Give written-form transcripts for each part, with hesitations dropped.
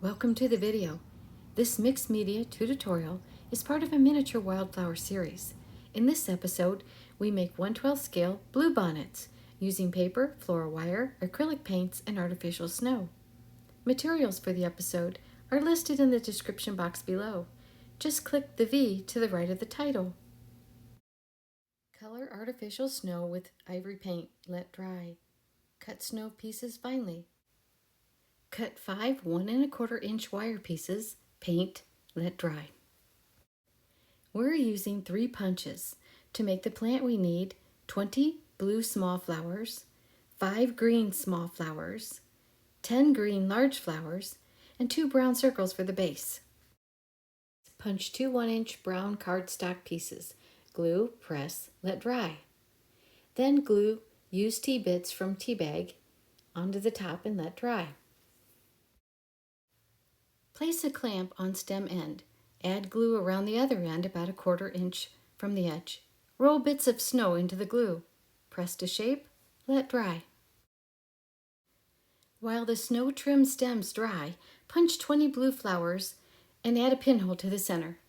Welcome to the video. This mixed media tutorial is part of a miniature wildflower series. In this episode, we make 1/12 scale bluebonnets using paper, floral wire, acrylic paints, and artificial snow. Materials for the episode are listed in the description box below. Just click the V to the right of the title. Color artificial snow with ivory paint, let dry. Cut snow pieces finely. Cut 5 1 1/4 inch wire pieces, paint, let dry. We're using 3 punches. To make the plant we need 20 blue small flowers, 5 green small flowers, 10 green large flowers, and 2 brown circles for the base. Punch 2 1-inch brown cardstock pieces. Glue, press, let dry. Then glue used tea bits from tea bag onto the top and let dry. Place a clamp on stem end. Add glue around the other end about 1/4 inch from the edge. Roll bits of snow into the glue. Press to shape, let dry. While the snow-trimmed stems dry, punch 20 blue flowers and add a pinhole to the center.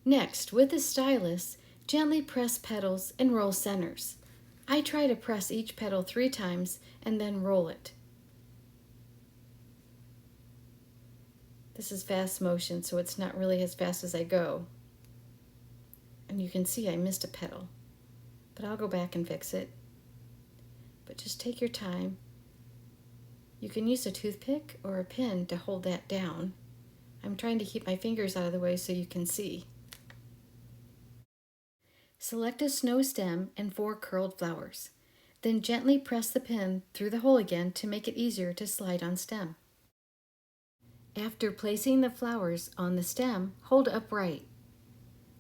Next, with a stylus, gently press petals and roll centers. I try to press each petal 3 times and then roll it. This is fast motion, so it's not really as fast as I go. And you can see I missed a petal, but I'll go back and fix it. But just take your time. You can use a toothpick or a pin to hold that down. I'm trying to keep my fingers out of the way so you can see. Select a snow stem and 4 curled flowers. Then gently press the pin through the hole again to make it easier to slide on stem. After placing the flowers on the stem, hold upright.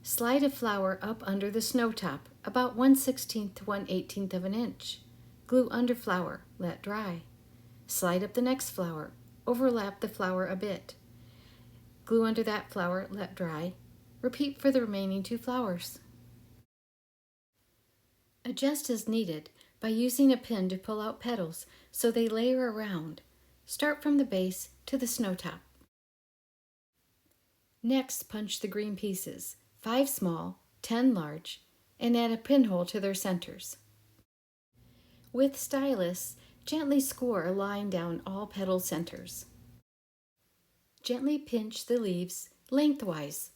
Slide a flower up under the snow top, about 1/16 to 1/18 of an inch. Glue under flower, let dry. Slide up the next flower, overlap the flower a bit. Glue under that flower, let dry. Repeat for the remaining 2 flowers. Adjust as needed by using a pin to pull out petals so they layer around. Start from the base to the snow top. Next, punch the green pieces, 5 small, 10 large, and add a pinhole to their centers. With stylus, gently score a line down all petal centers. Gently pinch the leaves lengthwise.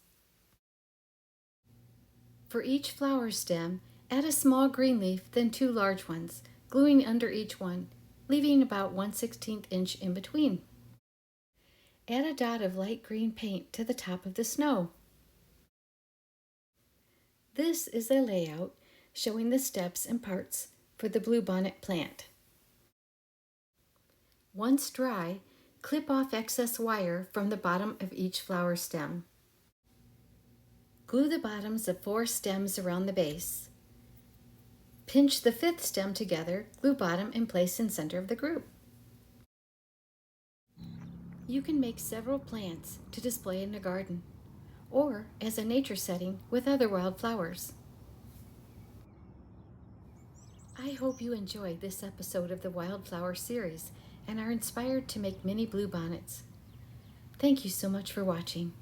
For each flower stem, add a small green leaf, then 2 large ones, gluing under each one, leaving about 1/16 inch in between. Add a dot of light green paint to the top of the snow. This is a layout showing the steps and parts for the bluebonnet plant. Once dry, clip off excess wire from the bottom of each flower stem. Glue the bottoms of 4 stems around the base. Pinch the 5th stem together, glue bottom, and place in center of the group. You can make several plants to display in a garden, or as a nature setting with other wildflowers. I hope you enjoyed this episode of the Wildflower series and are inspired to make mini bluebonnets. Thank you so much for watching.